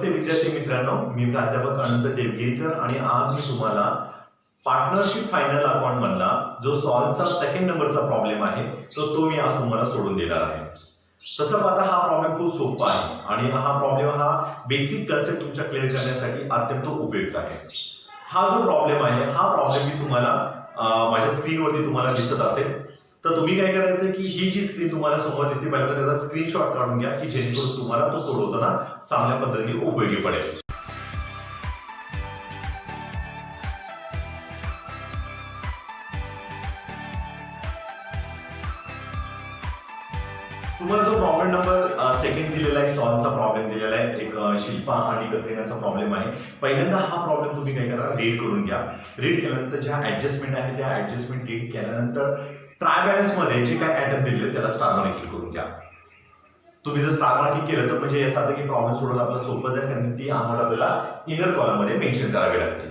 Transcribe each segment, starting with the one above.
नमस्ते विद्यार्थी मित्रांनो, मी प्राध्यापक अनंत देवगिरीकर आणि आज मी तुम्हाला पार्टनरशिप फायनल अकाउंट मधला जो सॉल्व्हचा सेकंड नंबरचा प्रॉब्लेम आहे तो मी आज तुम्हाला सोडून देणार आहे। तसं पाहता हा प्रॉब्लेम खूप सोपा आहे आणि हा प्रॉब्लेम हा बेसिक कन्सेप्ट तुमच्या क्लिअर करण्यासाठी अत्यंत उपयुक्त आहे। हा जो प्रॉब्लेम आहे हा प्रॉब्लेम मी तुम्हाला माझ्या स्क्रीनवरती तुम्हाला दिसत असेल, तर तुम्ही काय करायचं की ही जी स्क्रीन तुम्हाला समोर दिसते पहिल्यांदा त्याचा स्क्रीनशॉट काढून घ्या की जेणेकरून तुम्हाला तो सोडवताना चांगल्या पद्धतीने उपयोगी पडेल। तुम्हाला जो प्रॉब्लेम नंबर सेकंड दिलेला आहे, सॉल्व्हचा प्रॉब्लेम दिलेला आहे, एक शिल्पा आणि कतरिनाचा प्रॉब्लेम आहे। पहिल्यांदा हा प्रॉब्लेम तुम्ही काय करा, रीड करून घ्या। रीड केल्यानंतर ज्या ऍडजस्टमेंट आहे त्या ऍडजस्टमेंट रीड केल्यानंतर ट्राय बॅलन्स मध्ये जे काय आयटम दिले त्याला स्टार मार्किंग करून घ्या। तुम्ही जर स्टार मार्किंग केलं तर म्हणजे याचा अर्थ की प्रॉब्लेम सोडवणं आपल्याला सोपं जाईल, कारण ती आम्हाला आपल्याला इनर कॉलम मध्ये मेन्शन करावी लागते।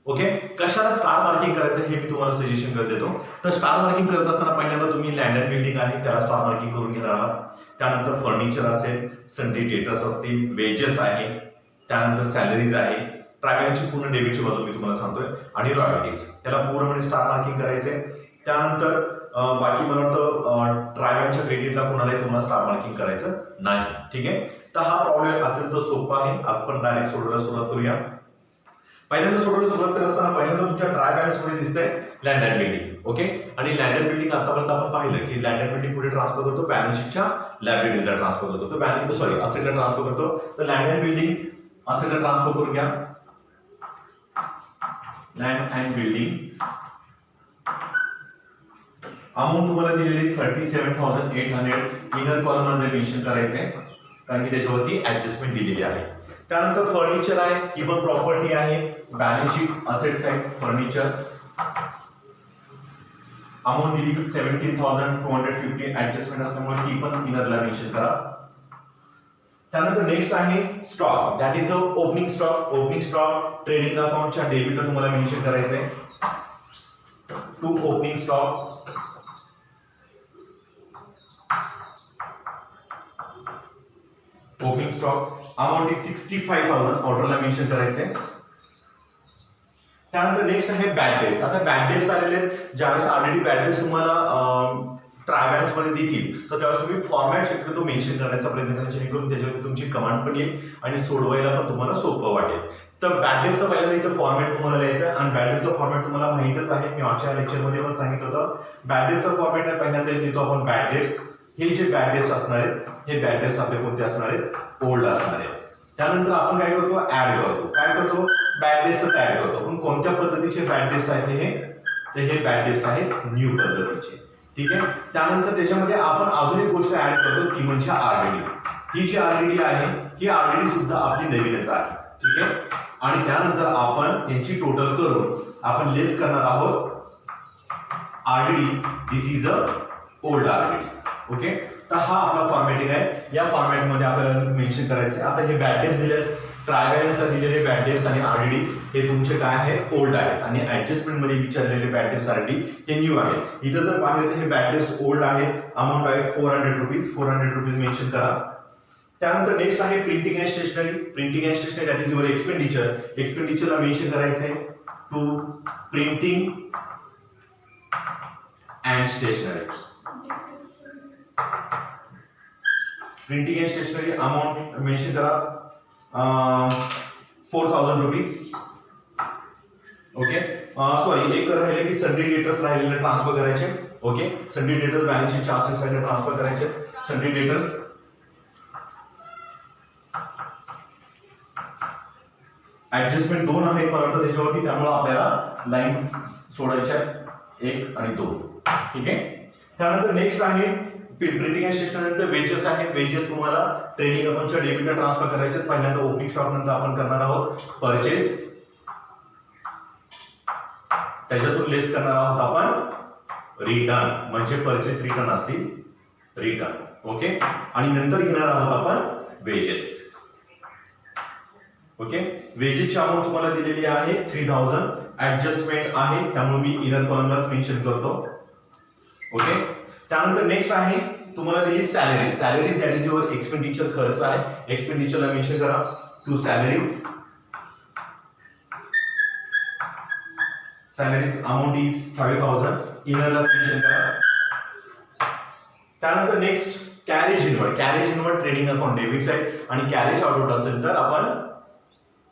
ओके, कशाला स्टार मार्किंग करायचं हे मी तुम्हाला सजेशन कर देतो। तर स्टार मार्किंग करत असताना पहिल्यांदा तुम्ही लँड अँड बिल्डिंग आहे त्याला स्टार मार्किंग करून घेणार आहात। त्यानंतर फर्निचर असेल, सन्ड्री डेटर्स असतील, वेजेस आहे, त्यानंतर सॅलरीज आहे, ट्रायबॅलची पूर्ण डेबिटची बाजू मी तुम्हाला सांगतोय आणि रॉयल्टीज त्याला पूर्णपणे स्टार मार्किंग करायचे। त्यानंतर बाकी मला वाटतं ट्रायबॅलच्या क्रेडिटला कोणालाही तुम्हाला स्टार मार्किंग करायचं नाही। ठीक आहे, तर हा प्रॉब्लेम अत्यंत सोपा आहे। आपण डायरेक्ट सोडवायला सुरुवात करूया। पहिल्यांदा सोडवायला सुरुवात करत असताना पहिल्यांदा तुमच्या ट्राय बॅलन्स मध्ये दिसतंय लँड अँड बिल्डिंग। ओके, आणि लँड अँड बिल्डिंग आतापर्यंत आपण पाहिलं की लँड अँड बिल्डिंग कुठे ट्रान्सफर करतो, बॅलन्स शीटच्या लायबिलिटीजला ट्रान्सफर करतो, तर बॅलन्स असेटला ट्रान्सफर करतो। तर लँड अँड बिल्डिंग असेटला ट्रान्सफर करून घ्या। लँड अँड बिल्डिंग अमाऊंट तुम्हाला दिलेली 37,800 इनर कॉलम मध्ये मेन्शन करायचे, कारण की त्याच्यावरती ऍडजस्टमेंट दिलेली आहे। त्यानंतर फर्निचर आहे, ही पण प्रॉपर्टी आहे, balance sheet asset side furniture amount दिली 17,250 ऍडजस्टमेंट असल्यामुळे ती पण इनरला मेन्शन करा। त्यानंतर नेक्स्ट आहे stock, that is a opening stock. Opening stock trading अकाउंटच्या डेबिटला तुम्हाला मेन्शन करायचंय to opening stock. Opening stock amount is 65,000 ऑर्डरला मेन्शन करायचे। त्यानंतर नेक्स्ट आहे बॅड डेट्स। आता बॅड डेट्स आलेले आहेत, ज्यावेळेस ऑलरेडी बॅड डेट्स तुम्हाला ट्राय बॅलन्स मध्ये देतील तर त्यावेळेस तुम्ही फॉर्मॅट शक्यतो मेन्शन करण्याचा प्रयत्न करा, जेणेकरून त्याच्यावरती तुमची कमांड पण येईल आणि सोडवायला पण तुम्हाला सोपं वाटेल। तर बॅड डेटचा पहिल्यांदा इथं फॉर्मॅट तुम्हाला लिहायचा आहे आणि बॅड डेटचा फॉर्मॅट तुम्हाला माहितच आहे, मी मागच्या लेक्चरमध्ये पण सांगितलं होतं। बॅड डेटचा फॉर्मॅट आहे पहिल्यांदा लिहितो आपण बॅड डेट्स। हे जे बॅड डेट्स असणार आहेत हे बॅड डेट्स आपले कोणते असणार आहेत, ओल्ड असणार आहेत। त्यानंतर आपण काय करतो, ऍड करतो। काय करतो, बॅड डेट्स ऍड करतो। पण कोणत्या पद्धतीचे बॅड डेट्स आहेत हे, तर हे बॅड डेट्स आहेत न्यू पद्धतीचे। ठीक आहे, त्यानंतर त्याच्यामध्ये आपण अजून एक गोष्ट ऍड करतो ती म्हणजे आरडीडी। ही जी आरडीडी आहे ही आरडीडी सुद्धा आपली नवीनच आहे। ठीक आहे, आणि त्यानंतर आपण यांची टोटल करून आपण लेस करणार आहोत RDD, this is a old RDD. Okay, तर हा आपला फॉर्मॅटिंग आहे। या फॉर्मॅट मध्ये आपल्याला मेन्शन करायचे। आता हे बॅड डेट्स दिले, ट्राय बॅलन्सला दिलेले बॅड डेट्स आणि आरडीडी हे तुमचे काय आहेत, ओल्ड आहेत, आणि ऍडजस्टमेंट मध्ये विचारलेले बॅड डेट्स आरडीडी हे न्यू आहेत। इथं जर पाहिलं तर हे बॅड डेट्स ओल्ड आहे, अमाऊंट आहे 400 रुपीज, 400 रुपीज मेन्शन करा। त्यानंतर नेक्स्ट आहे printing and stationery. Printing and stationery that is your expenditure. एक्सपेंडिचरला मेन्शन करायचंय to printing and stationery. Printing and stationery amount mention करा 4,000 रुपीज। ओके, सॉरी एक राहिले की सन्ड्री डेटर्स राहिलेले ट्रान्सफर करायचे। ओके, सन्ड्री डेटर्स बॅलन्स शीटच्या असेट साइडला ट्रान्सफर करायचे। सन्ड्री डेटर्स ऍडजस्टमेंट 2 आहे परंतु त्याच्यावरती, त्यामुळे आपल्याला लाईन्स सोडायच्या 1 आणि 2। ठीक आहे, त्यानंतर नेक्स्ट आहे प्रिंटिंग अँड स्टेशनरी नंतर वेजेस आहे। वेजेस तुम्हाला ट्रेडिंग अकाउंटच्या डेबिटला ट्रान्सफर करायचे। पहिल्यांदा ओपनिंग स्टॉक नंतर आपण करणार आहोत परचेस, त्याच्यातून लेस करणार आहोत आपण रिटर्न, म्हणजे परचेस रिटर्न असतील रिटर्न। ओके, आणि नंतर घेणार आहोत आपण वेजेस। ओके, वेजेसची अमाऊंट तुम्हाला दिलेली आहे 3,000, ऍडजस्टमेंट आहे त्यामुळे मी इनर कॉलमलाच मेन्शन करतो। ओके, त्यानंतर नेक्स्ट आहे तुम्हाला दिली salary. Salary that is your expenditure, खर्च आहे। एक्सपेंडिचरला मेन्शन करा टू सॅलरीज अमाऊंट इज 5000 इनरला मेन्शन करा. त्यानंतर next carriage inward trading account debit side आणि कॅरेज आउटवर्ड असेल तर आपण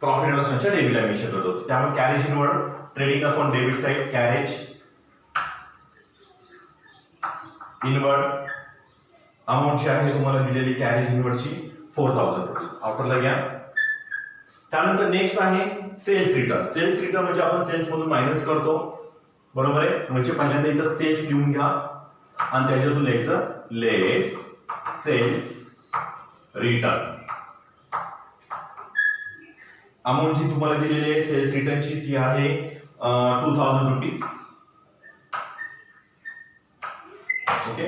प्रॉफिट अँड लॉसच्या डेबिटला मेन्शन करतो. त्यामुळे carriage inward trading account debit side carriage inward amount जी आहे तुम्हाला दिलेली कॅरेज इनवर्डची 4000 रुपीज आउटरला घ्या. त्यानंतर नेक्स्ट आहे सेल्स रिटर्न म्हणजे आपण सेल्स मधून मायनस करतो, बरोबर आहे. म्हणजे पहिल्यांदा इथं सेल्स लिहून घ्या आणि त्याच्यातून लिहायचं लेस सेल्स रिटर्न. अमाऊंट जी तुम्हाला दिलेली आहे सेल्स रिटर्नची ती आहे 2000 रुपीज. ओके.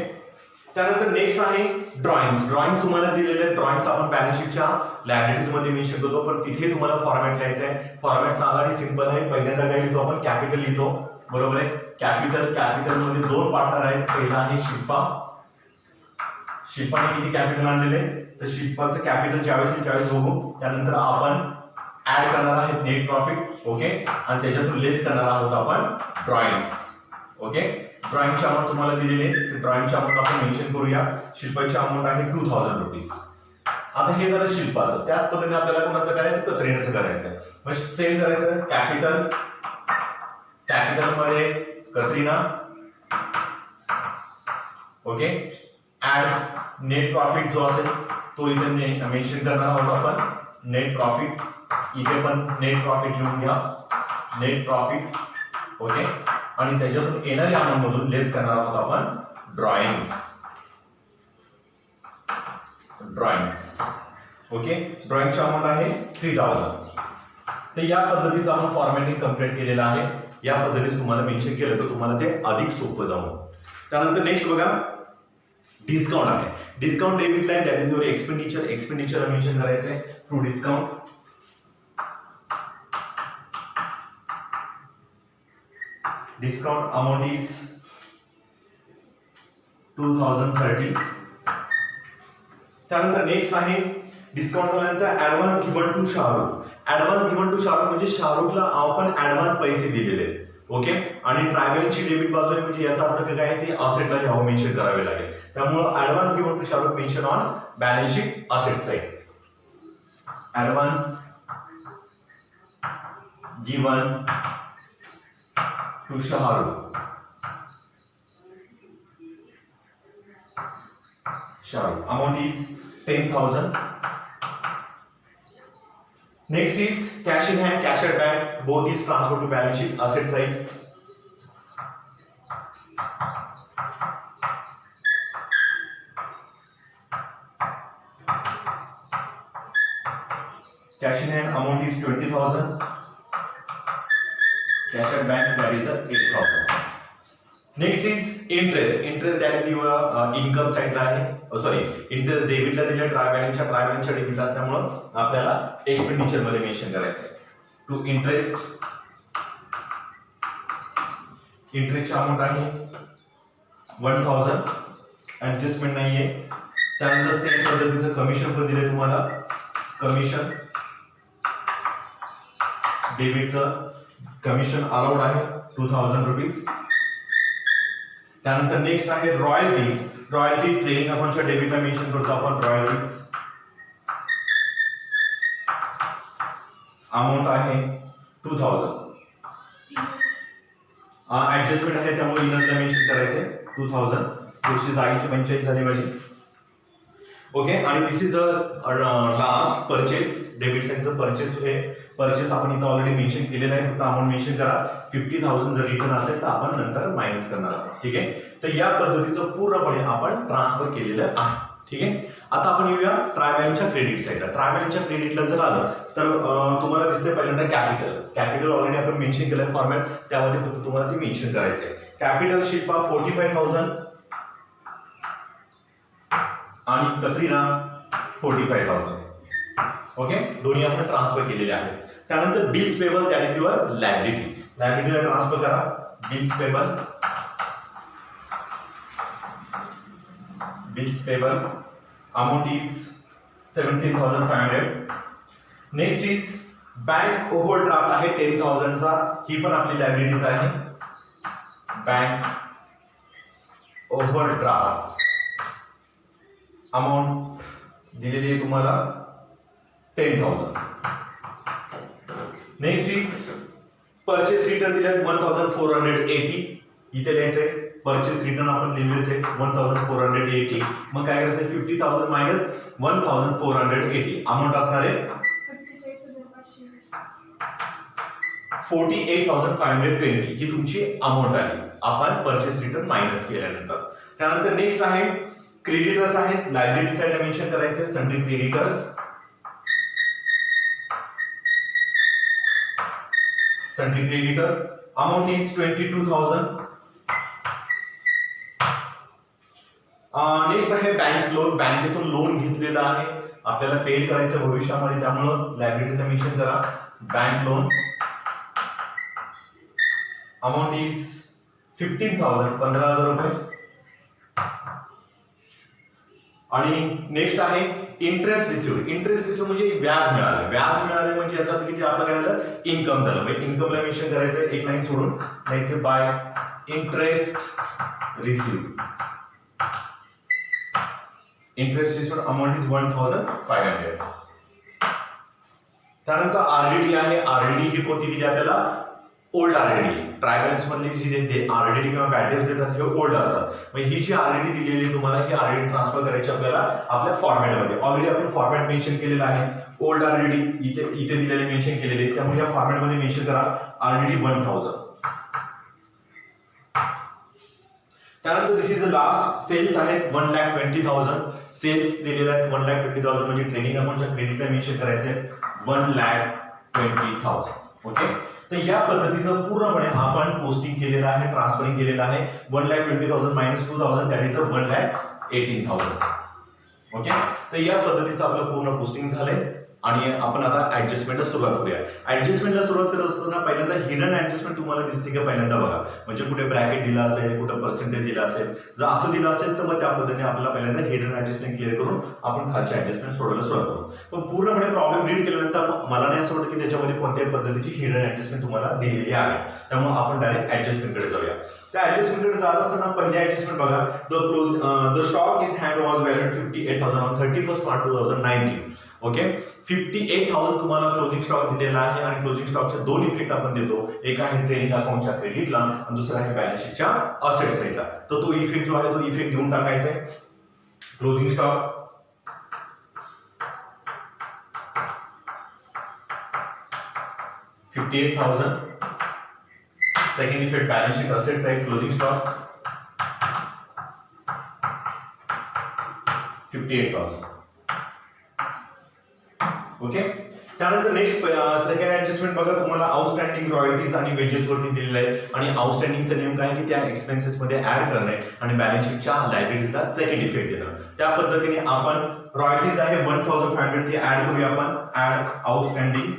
त्यानंतर नेक्स्ट आहे ड्रॉइंग्स तुम्हाला दिलेले ड्रॉइंग्स आपण बॅलन्स शीटच्या लायबिलिटीज मध्ये मेन्शन करतो, पण तिथे तुम्हाला फॉर्मॅट लिहायचं आहे. फॉर्मॅट साधा आणि सिंपल आहे. पहिल्यांदा काय लिहितो आपण कॅपिटल लिहितो, बरोबर आहे. कॅपिटल मध्ये दोन पार्टनर आहेत. पहिला आहे शिल्पाने किती कॅपिटल आणलेले तर शिल्पाचं कॅपिटल ज्यावेळेस बघू. त्यानंतर आपण ऍड करणार आहे नेट प्रॉफिट, ओके, आणि त्याच्यातून लेस करणार आहोत आपण ड्रॉइंग्स. ओके. ड्रॉइंगची अमाऊंट तुम्हाला दिलेली आहे, ड्रॉइंगची अमाऊंट आपण मेन्शन करूया. शिल्पाची अमाऊंट आहे 2000 रुपीज. आता हे झालं शिल्पाचं. त्याच पद्धतीने आपल्याला कोणाचं करायचं, कतरिनाचं करायचं. मग सेम करायचं कॅपिटल मध्ये Katrina, okay. Add net profit जो असेल तो इथे मेन्शन करणार आहोत आपण. नेट प्रॉफिट इथे पण नेट प्रॉफिट लिहून घ्या, नेट प्रॉफिट, ओके. आणि त्याच्यातून येणाऱ्या अमाऊंट मधून लेस करणार आहोत आपण ड्रॉइंग्स, ओके. ड्रॉइंगची अमाऊंट आहे 3000. तर या पद्धतीचं आपण फॉर्मॅटिंग कंप्लीट केलेलं आहे. या पद्धतीने तुम्हाला मेन्शन केलं तर तुम्हाला ते अधिक सोपं जाऊ. त्यानंतर नेक्स्ट बघा डिस्काउंट आहे. Discount debit line that is your expenditure mention करायचं आहे to discount. Discount amount is 2030. त्यानंतर नेक्स्ट आहे डिस्काउंट झाल्यानंतर ऍडव्हान्स गिवन टू शाहरुख. म्हणजे शाहरुखला आपण ऍडव्हान्स पैसे दिलेले आहेत, ओके. आणि ट्रॅव्हलिंगची डेबिट बाजू आहे म्हणजे याचा अर्थ काय आहे, ते असेटला घ्यावं मेन्शन करावे लागेल. त्यामुळे advance given to Shahrukh mention on balance sheet asset side. Advance given to Shahrukh amount is 10,000. Next is cash in hand, cash at bank. Both is transferred to balance sheet asset side. Cash in hand amount is 20,000. Cash at bank that is 8,000. Next is interest that is your income side ला आहे. Sorry interest डेबिटला दिले ट्रायबॅलन्सच्या डेबिटला असल्यामुळे आपल्याला expenditure मध्ये mention करायचं आहे. टू इंटरेस्टची अमाऊंट आहे 1000. ऍडजस्टमेंट नाहीये. त्यानंतर सेम पद्धतीचं कमिशन पण दिले तुम्हाला. कमिशन डेबिटचं कमिशन अलाउड आहे 2000 रुपीज. त्यानंतर नेक्स्ट आहे रॉयल्टी ट्रेडिंग अकाउंटच्या डेबिटला मेन्शन करतो आपण. रॉयल्टीज अमाऊंट आहे 2000. ऍडजस्टमेंट आहे त्यामुळे इनरला मेन्शन करायचंय 2000. पुढची जागेची 45 झाली पाहिजे, ओके. आणि this is last purchase debit साईडचं परचेस आपण इथं ऑलरेडी मेन्शन केलेलं आहे. फक्त अमाऊंट मेन्शन करा. 50,000 जर रिटर्न असेल तर आपण नंतर मायनस करणार आहोत, ठीक आहे. तर या पद्धतीचं पूर्णपणे आपण ट्रान्सफर केलेलं आहे, ठीक आहे. आता आपण येऊया ट्रायबॅलन्सच्या क्रेडिट साईडला. ट्रायबॅलन्सच्या क्रेडिटला जर आलं तर तुम्हाला दिसते पहिल्यांदा कॅपिटल ऑलरेडी आपण मेन्शन केलं फॉर्मॅट. त्यामध्ये फक्त तुम्हाला ते मेन्शन करायचं आहे. कॅपिटल शिल्पा 45,000 आणि कतरिना 45,000, ओके. दोन्ही आपण ट्रान्सफर केलेले आहेत. त्यानंतर bills payable that is your लायबिलिटीला ट्रान्सफर करा. Bills payable amount is 17,500. Next is bank overdraft आहे 10,000 चा, ही पण आपली लायबिलिटीज आहे. बँक ओव्हरड्राफ्ट अमाऊंट दिलेली आहे तुम्हाला 10,000. नेक्स्ट इज परचेस रिटर्न दिले 1,480. इथे लिहायचंय परचेस रिटर्न आपण लिहिलेच आहे 1,480. मग काय करायचंय 50,000 मायनस 1,480 अमाऊंट असणार आहे 48,520. ही तुमची अमाऊंट आहे आपण परचेस रिटर्न मायनस केल्यानंतर. त्यानंतर नेक्स्ट आहे क्रेडिटर्स आहेत. लायबिलिटी साइडला मेन्शन करायचे sundry creditors. Sundry creditor amount is 22,000. Next आहे बँक लोन. बँकेतून लोन घेतलेला आहे आपल्याला पेड करायचं भविष्यामध्ये, त्यामुळे लायबिलिटीजला मेन्शन करा बँक लोन. अमाऊंट इज 15,000 15,000 रुपये. आणि नेक्स्ट आहे इंटरेस्ट रिसिव्ह. इंटरेस्ट रिसिव्ह म्हणजे व्याज मिळालं. व्याज मिळाले म्हणजे याचा अर्थ किती आपलं काय झालं इन्कम झालं. म्हणजे इन्कमला मेन्शन करायचं एक लाईन सोडून लिहायचं bye interest receive. Interest receive amount is 1,500. त्यानंतर आरडीडी आहे. आरडीडी ही कोणती दिली आपल्याला ओल्ड आरडीडी. ट्रायबल्स मधली जी आरडीडी किंवा बॅड डेट्स देतात हे ओल्ड असतात. म्हणजे ही जी आरडीडी दिलेली तुम्हाला ही आरडीडी ट्रान्सफर करायची आपल्याला आपल्या फॉर्मॅटमध्ये. ऑलरेडी आपण फॉर्मॅट मेन्शन केलेला आहे. ओल्ड आरडीडी इथे दिलेले मेन्शन केलेले, त्यामुळे या फॉर्मॅटमध्ये मेन्शन करा आरडीडी 1,000. त्यानंतर दिस इज द लास्ट सेल्स आहेत 1,20,000. सेल्स दिलेले आहेत 1,20,000 म्हणजे ट्रेनिंग अमाऊंटच्या क्रेडिटला मेन्शन करायचे 1,20,000. ओके. तर या पद्धतीचं पूर्णपणे आपण पोस्टिंग केलेलं आहे, ट्रान्सफरिंग केलेलं आहे. 1,20,000 मायनस 2,000 दॅट इज 1,18,000. ओके. तर या पद्धतीचं आपलं पूर्ण पोस्टिंग झालंय आणि आपण आता ऍडजस्टमेंटला सुरुवात करूया. ऍडजस्टमेंटला सुरुवात करत असताना पहिल्यांदा हिडन ऍडजस्टमेंट तुम्हाला दिसते का पहिल्यांदा बघा. म्हणजे कुठे ब्रॅकेट दिला असेल, कुठे पर्सेंटेज दिला असेल. जर असं दिलं असेल तर मग त्या पद्धतीने आपल्याला पहिल्यांदा हिडन ऍडजस्टमेंट क्लिअर करून आपण खालची ऍडजस्टमेंट सोडवायला सुरुवात करू. पण पूर्णपणे प्रॉब्लेम रीड केल्यानंतर मला नाही असं वाटतं की त्याच्यामध्ये कोणत्याही पद्धतीची हिडन ऍडजस्टमेंट तुम्हाला दिलेली आहे. त्यामुळे आपण डायरेक्ट ऍडजस्टमेंटकडे जाऊया. त्या ऍडजस्टमेंटकडे जात असताना पहिली ऍडजस्टमेंट बघा. The stock is hand was valued 58,000 on 31st March 2019. Okay. 58,000 तुम्हाला क्लोजिंग स्टॉक दिलेला आहे आणि क्लोजिंग स्टॉकचे दोन इफेक्ट आपण देतो. एक आहे ट्रेडिंग अकाउंटच्या क्रेडिटला आणि दुसरा आहे बॅलन्स शीटच्या असेट साईडला. तर तो इफेक्ट जो आहे तो इफेक्ट देऊन टाकायचा आहे. Closing stock 58,000. Second effect balance sheet assets आहे क्लोजिंग स्टॉक 58,000. ओके. त्यानंतर नेक्स्ट सेकंड ऍडजस्टमेंट बघा. तुम्हाला आउटस्टँडिंग रॉयल्टीज आणि वेजेस वरती दिलेलं आहे आणि आउटस्टँडिंगचं नेम काय की त्या एक्सपेन्सेस मध्ये ऍड करणे आणि बॅलन्स शीटच्या लायबिलिटीजला सेकंड इफेक्ट देणं. त्या पद्धतीने आपण रॉयल्टीज आहे 1,500 ती ऍड करूया आपण. ऍड आउटस्टँडिंग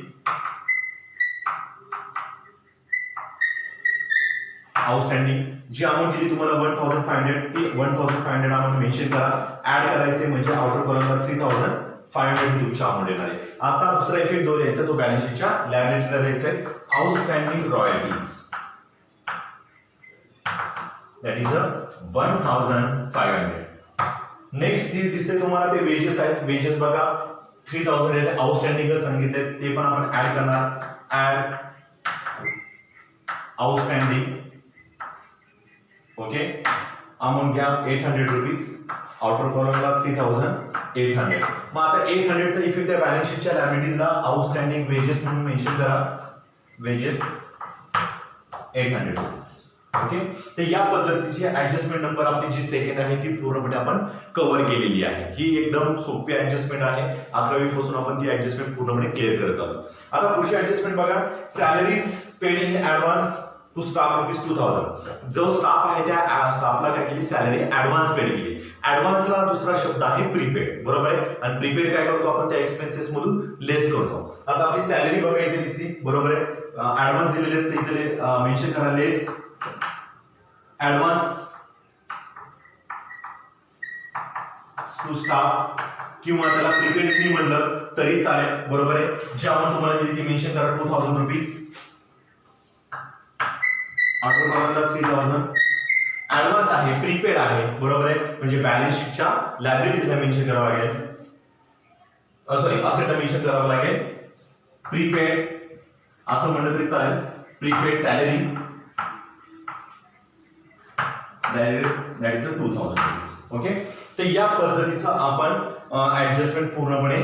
जी अमाऊंट दिली तुम्हाला 1,500 ती 1,500 अमाऊंट मेन्शन करा. ऍड करायचे म्हणजे आउटर कॉलमला 3,500 तुमची अमाऊंट येणार आहे. आता दुसरा इफेक्ट जो द्यायचा तो बॅलन्स शीटच्या लायबिलिटीला द्यायचा आहे. Outstanding royalties that is 1,500. Next दिसते तुम्हाला ते वेजेस आहेत. वेजेस बघा 3,000 आउटस्टँडिंग सांगितले ते पण आपण ऍड करणार. Add outstanding. ओके. अमाऊंट घ्या 800 रुपीज. आउटर कॉलमला 3,800. मग आता 800 चा इफेक्ट आहे बॅलन्स शीटच्या लायबिलिटीजला. आउटस्टँडिंग वेजेस म्हणून मेन्शन करा. Wedges 800 rupees. ओके. तर या पद्धतीची ऍडजस्टमेंट नंबर आपली जी सेकंड आहे ती पूर्णपणे आपण कव्हर केलेली आहे. ही एकदम सोपी ऍडजस्टमेंट आहे. 11वी पासून आपण ती ऍडजस्टमेंट पूर्णपणे क्लिअर करत आहोत. आता पुढची ऍडजस्टमेंट बघा. Salaries paid in advance to staff ₹2,000. जो स्टाफ आहे त्या स्टाफला काय केली सॅलरी ऍडव्हान्स पेड केली. ऍडव्हान्सला दुसरा शब्द आहे प्रीपेड. बरोबर आहे. आणि प्रीपेड काय करतो आपण त्या एक्सपेन्सेस मधून लेस करतो. आता आपली सॅलरी बघा इथे दिसली. बरोबर आहे. ऍडव्हान्स दिलेले आहेत इथे मेन्शन करा लेस ऍडव्हान्स टू स्टाफ किंवा त्याला प्रीपेड नाही म्हणलं तरी चालेल, बरोबर आहे. जी अमाऊंट तुम्हाला दिली ती मेन्शन करा, 2000 रुपीज. ऑटो कॉलमला 3000. ऍडव्हान्स आहे, प्रीपेड आहे, बरोबर आहे. म्हणजे बॅलन्स शीटच्या लायबिलिटीजला मेन्शन करावं लागेल, सॉरी असेटला मेन्शन करावं लागेल. प्रीपेड असं म्हणलं तरी चालेल. Prepaid salary that is 2000 rupees. Okay. तर या पद्धतीचं आपण ऍडजस्टमेंट पूर्णपणे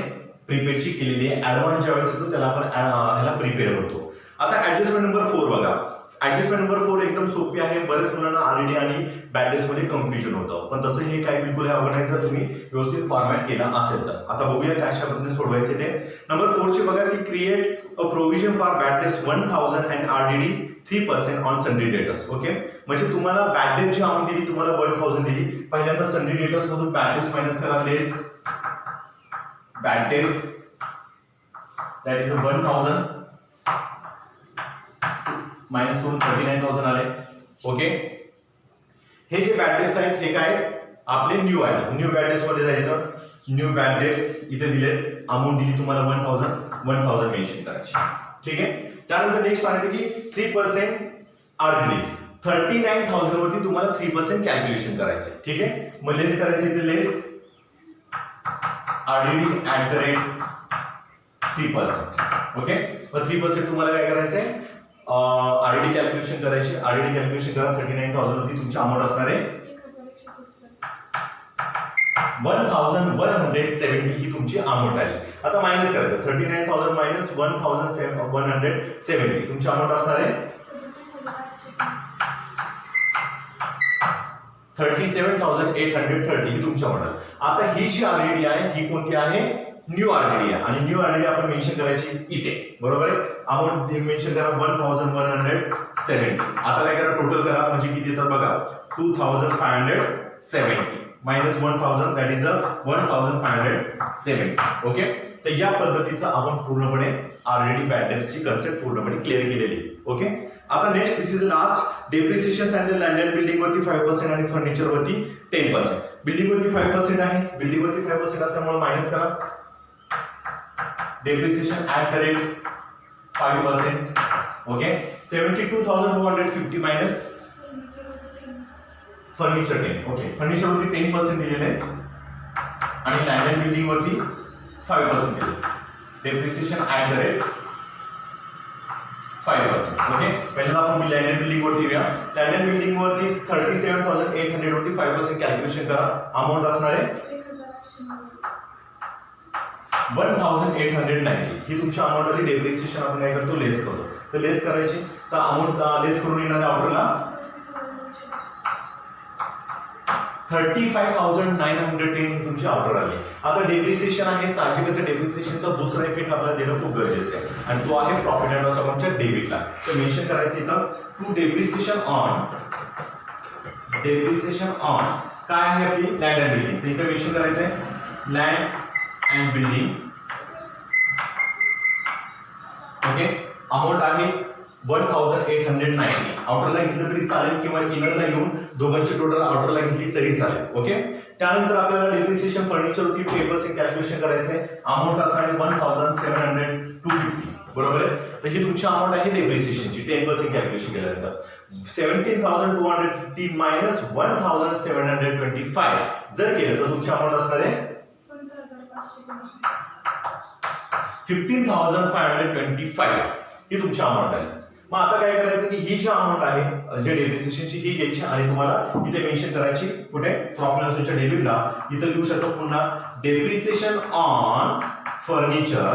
प्रीपेडची केलेली आहे. ऍडव्हान्स ज्यावेळेस येतो त्याला आपण ह्याला प्रीपेड म्हणतो. आता ऍडजस्टमेंट नंबर 4 बघा. ऍडजस्टमेंट नंबर 4 एकदम सोपी आहे. बरेच मुलांना आरडीडी आणि बॅड डेट्स मध्ये कन्फ्युजन होतं, पण तसं हे काय बिलकुल हे अवघड नाही जर तुम्ही व्यवस्थित फॉर्मॅट केला असेल तर. आता बघूया काय अशा पद्धतीने सोडवायचे ते. नंबर 4 चे बघा की create a provision for bad debts 1000 and RDD 3% on sundry debtors. Okay. म्हणजे तुम्हाला बॅड डेटची अमाऊंट दिली, तुम्हाला 1000 दिली. पहिल्यांदा सन्डे डेटर्स मधून बॅड डेट्स मायनस करा, less bad debts that is 1000 minus करून 39000 आले. ओके. हे जे बॅड डेट्स आहेत हे काय आपले न्यू आहे. न्यू बॅड डेट्स मध्ये जायचं. न्यू बॅड डेट्स इथे दिले, अमाऊंट दिली तुम्हाला 1000 मेन्शन करायची. ठीक आहे. त्यानंतर नेक्स्ट सांगितलं की 3% आरडीडी 39000 वरती तुम्हाला 3% कॅल्क्युलेशन करायचं. ठीक आहे. मग लेस करायचं इथे, less RDD at the rate 3%. Okay. मग 3% तुम्हाला काय करायचंय, आरडीडी कॅल्क्युलेशन करायची. आरडीडी कॅल्क्युलेशन करा. 39000 वरती तुमची अमाऊंट असणार आहे 1170 ही तुमची अमाऊंट आहे. आता मायनस करायचं. 39000 मायनस 1170 तुमची अमाऊंट असणार आहे 37,830 ही तुमची अमाऊंट आहे. आता ही जी आरडीडी आहे ही कोणती आहे, न्यू आरडीडी आहे. आणि न्यू आरडीडी आपण मेन्शन करायची इथे, बरोबर आहे. अमाऊंट मेन्शन करा 1170. आता काय करा, टोटल करा म्हणजे किती येतात बघा, 2570 मायनस 1000 दॅट इज 1570. ओके. तर या पद्धतीचं आपण पूर्णपणे आरडीडी बॅड डेट्सची कन्सेप्ट पूर्णपणे क्लिअर केलेली. ओके. आता next this is last depreciation and land and building वरती 5% आणि फर्निचर वरती 10%. बिल्डिंग वरती 5% आहे. बिल्डिंग वरती 5% असल्यामुळे मायनस करा. Depreciation at the rate 5%. Okay. 72,250 minus furniture 10. Okay. Furniture वरती 10% दिलेले आहे आणि लँड अँड बिल्डिंग वरती 5% दिले. Depreciation at the rate 5%. Okay. पहिल्यांदा आपण लँड अँड बिल्डिंग वरती येऊया. लँड अँड बिल्डिंग वरती 37,800 वरती 5% कॅल्क्युलेशन करा. अमाऊंट असणार आहे 1890 ही तुमची अमाऊंट आली. डेप्रिसिएशन आपण काय करतो, लेस करतो. तर लेस करायची. तर अमाऊंट लेस करून येणाऱ्या आउटरला 35,910 ही तुमची ऑर्डर आली. आता डेप्रिसिएशन आहे, साहजिकच डेप्रिसिएशनचा दुसरा इफेक्ट आपल्याला देणं खूप गरजेचं आहे आणि तो आहे प्रॉफिट अँड लॉस अकाउंटच्या डेबिटला. तर मेन्शन करायचं इथं टू डेप्रिसिएशन ऑन काय आहे आपली लँड अँड बिल्डिंग. तर इथं मेन्शन करायचंय land and building. Okay. Amount आहे 1890. आउटरला घेतलं तरी चालेल किंवा इनरला घेऊन दोघांची टोटल आउटरला घेतली तरी चालेल. ओके. त्यानंतर आपल्याला डेप्रिसिएशन फर्निचरवरती 10% कॅल्क्युलेशन करायचंय. अमाऊंट असणार आहे 17,250. बरोबर आहे. तर ही तुमची अमाऊंट आहे डेप्रिसिएशनची. 10% कॅल्क्युलेशन केल्यानंतर 17,250 मायनस 1,725 जर केलं तर तुमची अमाऊंट असणार आहे 15,525 ही तुमची अमाऊंट आहे. मग आता काय करायचं की ही जी अमाऊंट आहे जे डेप्रिसिएशनची ही घ्यायची आणि तुम्हाला इथे मेन्शन करायची कुठे, प्रॉफिट अँड लॉसच्या डेबिटला. इथं लिहू शकतो पुन्हा डेप्रिसिएशन ऑन फर्निचर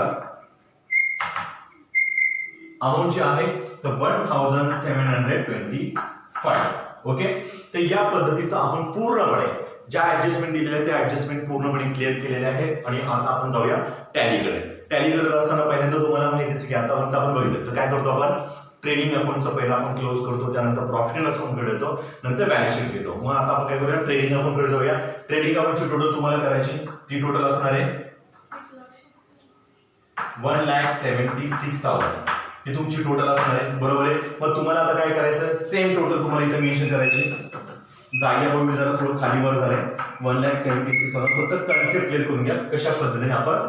अमाऊंट जी आहे तर 1,725. ओके. तर या पद्धतीचं आपण पूर्णपणे ज्या ऍडजस्टमेंट दिलेल्या त्या ऍडजस्टमेंट पूर्णपणे क्लिअर केलेल्या आहेत. आणि आता आपण जाऊया टॅलीकडे. टॅली करत असताना पहिल्यांदा तुम्हाला माहितीच की आतापर्यंत आपण बघितलं तर काय करतो आपण, ट्रेडिंग अकाउंटचं पहिला आपण क्लोज करतो, त्यानंतर प्रॉफिट अँड लॉस अकाउंटकडे येतो, नंतर बॅलन्स शीट घेतो. मग आता आपण काय करूया, ट्रेडिंग अकाउंटकडे जाऊया. ट्रेडिंग अकाउंटची टोटल तुम्हाला करायची, ती टोटल असणार आहे 1,76,000 ही तुमची टोटल असणार आहे. बरोबर आहे. मग तुम्हाला आता काय करायचं, सेम टोटल तुम्हाला इथे मेन्शन करायची. जागेअभावी जरा थोडं खाली वर झालंय. 1,76,000 फक्त कन्सेप्ट क्लिअर करून घ्या कशा पद्धतीने आपण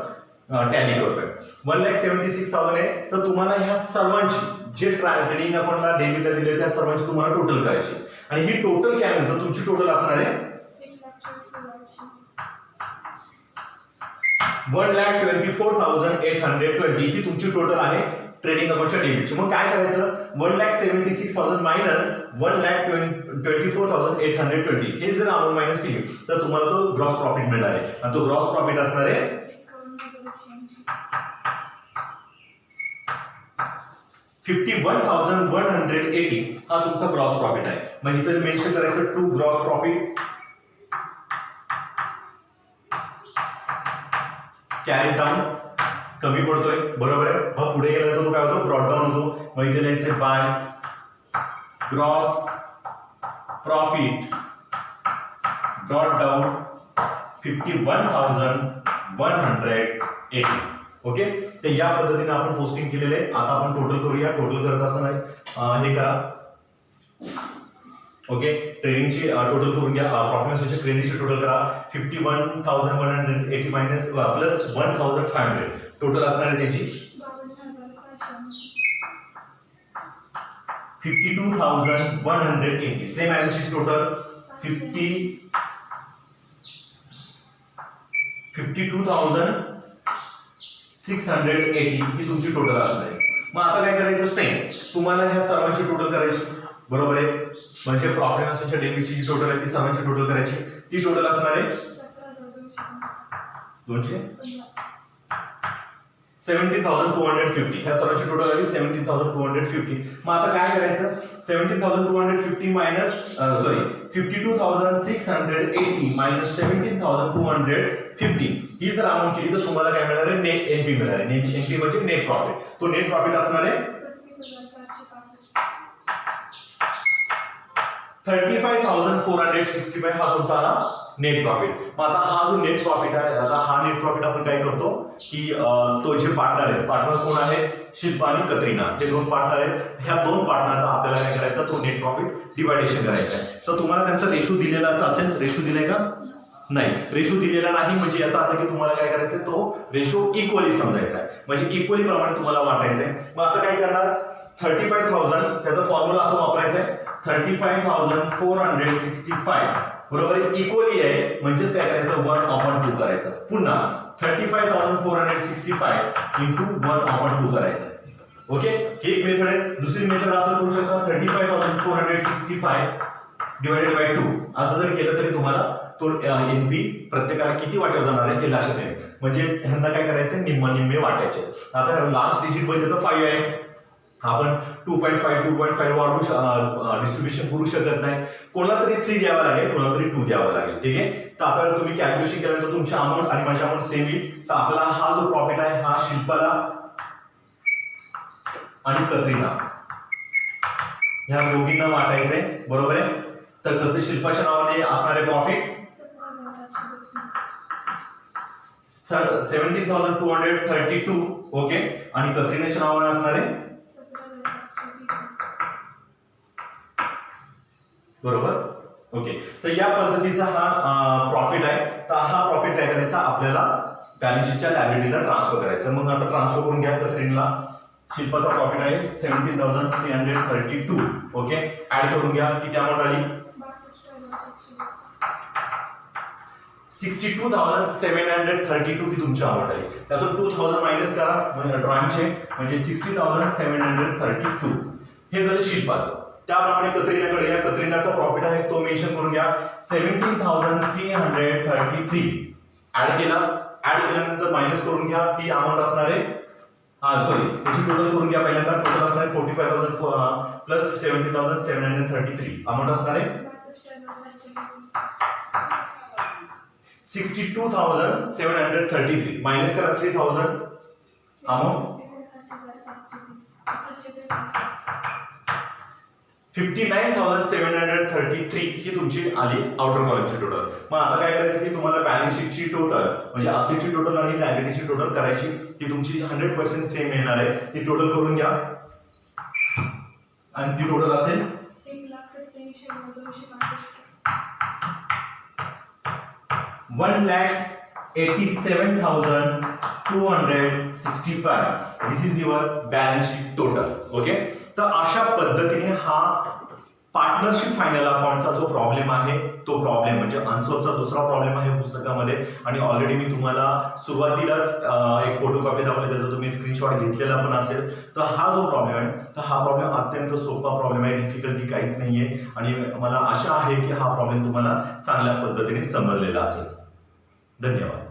टॅली करतोय. 1,76,000 आहे तर तुम्हाला ह्या सर्वांची जे ट्रेडिंग अकाउंटला डेबिटला दिले त्या सर्वांची तुम्हाला टोटल करायची आणि ही टोटल काय म्हणतो तुमची टोटल असणार आहे 1,24,820 ही तुमची टोटल आहे ट्रेडिंग अकाउंटच्या डेबिटची. मग काय करायचं 1,76,000 मायनस 1,24,820 हे जर अमाऊंट मायनस केली तर तुम्हाला तो ग्रॉस प्रॉफिट मिळणार आहे आणि तो ग्रॉस प्रॉफिट असणार आहे 51,180 हा तुमचा ग्रॉस प्रॉफिट आहे. मग इथं मेन्शन करायचं to gross profit carry down कमी पडतोय बरोबर आहे. मग पुढे गेल्यानंतर तो काय होतो ब्रॉड डाऊन होतो. मग इथे लिहायचे by gross profit brought down 51,180. Okay तर या पद्धतीने आपण पोस्टिंग केलेले आहे. आता आपण टोटल करूया. टोटल करत असताना हे करा ओके ट्रेडिंगची टोटल करून घ्या. प्रॉफिट क्रेडिटची टोटल करा 51,180 मायनस प्लस 1,500 टोटल असणार आहे त्याची 52,180 same as it is total 52,680 ही तुमची टोटल असणार आहे. मग आता काय करायचं सेम तुम्हाला ह्या सर्वांची टोटल करायची बरोबर आहे. म्हणजे प्रॉफिट अँड डेबिटची जी टोटल आहे ती सर्वांची टोटल करायची. ती टोटल असणार आहे 17,250 ह्या सर्वांची टोटल आली 17,250. मग आता काय करायचं 17,250 मायनस 52,680 मायनस 17,250 ही जर अमाऊंट केली तर तुम्हाला काय मिळणार आहे नेट एनपी मिळणार आहे. नेट एनपी म्हणजे नेट प्रॉफिट. तो नेट प्रॉफिट असणार आहे 35,465 हा तुमचा नेट प्रॉफिट. मग आता हा जो नेट प्रॉफिट आहे आता हा नेट प्रॉफिट आपण काय करतो की तो जे पार्टनर आहे पार्टनर कोण आहे शिल्पा आणि कतरीना हे दोन पार्टनर आहेत. ह्या दोन पार्टनर आपल्याला काय करायचं तो नेट प्रॉफिट डिवायडेशन करायचा आहे. तर तुम्हाला त्यांचा रेशो दिलेलाच असेल. रेशो दिलाय का नाही रेशो दिलेला नाही म्हणजे याचा अर्थ की तुम्हाला काय करायचं तो रेशो इक्वली समजायचा आहे म्हणजे इक्वली प्रमाणे तुम्हाला वाटायचं आहे. मग आता काय करणार 35,000 त्याचा फॉर्म्युला असं वापरायचा आहे 35,465 बरोबर इक्वली आहे म्हणजेच काय करायचं 1/2 करायचं. पुन्हा 35,465 इंटू 1/2 करायचं. ओके ही एक मेथड आहे. दुसरी मेथड असं करू शकता 35,465 डिवायडेड बाय 2 असं जर केलं तरी तुम्हाला तो एनपी प्रत्येकाला किती वाट्यावर जाणार आहे हे लक्षात येईल. म्हणजे ह्यांना काय करायचं निम्मे वाटायचे. आता लास्ट डिजिट बघितलं तर 5 आहे. आपण 2.5 वाढवू डिस्ट्रीब्युशन करू शकत नाही. कोणाला तरी 3 द्यावा लागेल कोणाला तरी 2 द्यावा लागेल. ठीक आहे तर आता तुम्ही कॅल्क्युलेशन केल्यानंतर तुमची अमाऊंट आणि माझी अमाऊंट सेम येईल. तर आपला हा जो प्रॉफिट आहे हा शिल्पाला आणि कतरीना ह्या दोघींना वाटायचं आहे बरोबर आहे. तर शिल्पाच्या नावाने असणारे प्रॉफिट 17,232 ओके आणि कतरीनाच्या नावाने असणारे बरोबर ओके. तर या पद्धतीचा हा प्रॉफिट आहे. तर हा प्रॉफिट काय करायचा आपल्याला बॅलन्स शीटच्या लायबिलिटीला ट्रान्सफर करायचं. मग आता ट्रान्सफर करून घ्या. कतरीनला शिल्पाचा प्रॉफिट आहे 17,332 ओके ऍड करून घ्या किती अमाऊंट आली 62,732 ही तुमची अमाऊंट आहे. त्यातून 2,000 मायनस करा म्हणजे ड्रॉइंगचे म्हणजे 60,732 हे झालं शिल्पाचं. त्याप्रमाणे कतरीनाकडे या कतरीनाचा प्रॉफिट आहे तो मेन्शन करून घ्या 17,333 ऍड केल्यानंतर मायनस करून घ्या ती अमाऊंट असणार आहे त्याची टोटल करून घ्या. पहिल्यांदा टोटल असणार आहे 45,000 प्लस 17,733 अमाऊंट असणार आहे 62,733 मायनस करा 3,000 अमाऊंट 59,733 ही तुमची आली आउटर कॉलमची टोटल. मग आता काय करायचं की तुम्हाला बॅलन्स शीटची टोटल म्हणजे असेटची टोटल आणि लायबिलिटीची टोटल करायची ती तुमची 100% सेम येणार आहे. ती टोटल करून घ्या आणि ती टोटल असेल 1,87,265. This is your balance sheet total. Okay, तर अशा पद्धतीने हा पार्टनरशिप फायनल अकाउंटचा जो प्रॉब्लेम आहे तो प्रॉब्लेम म्हणजे अनसोल्वचा दुसरा प्रॉब्लेम आहे पुस्तकामध्ये. आणि ऑलरेडी मी तुम्हाला सुरुवातीलाच एक फोटोकॉपी दाखवली, त्याचा तुम्ही स्क्रीनशॉट घेतलेला पण असेल. तर हा जो प्रॉब्लेम आहे तर हा प्रॉब्लेम अत्यंत सोपा प्रॉब्लेम आहे, डिफिकल्टी काहीच नाहीये. आणि मला आशा आहे की हा प्रॉब्लेम तुम्हाला चांगल्या पद्धतीने समजलेला असेल. धन्यवाद.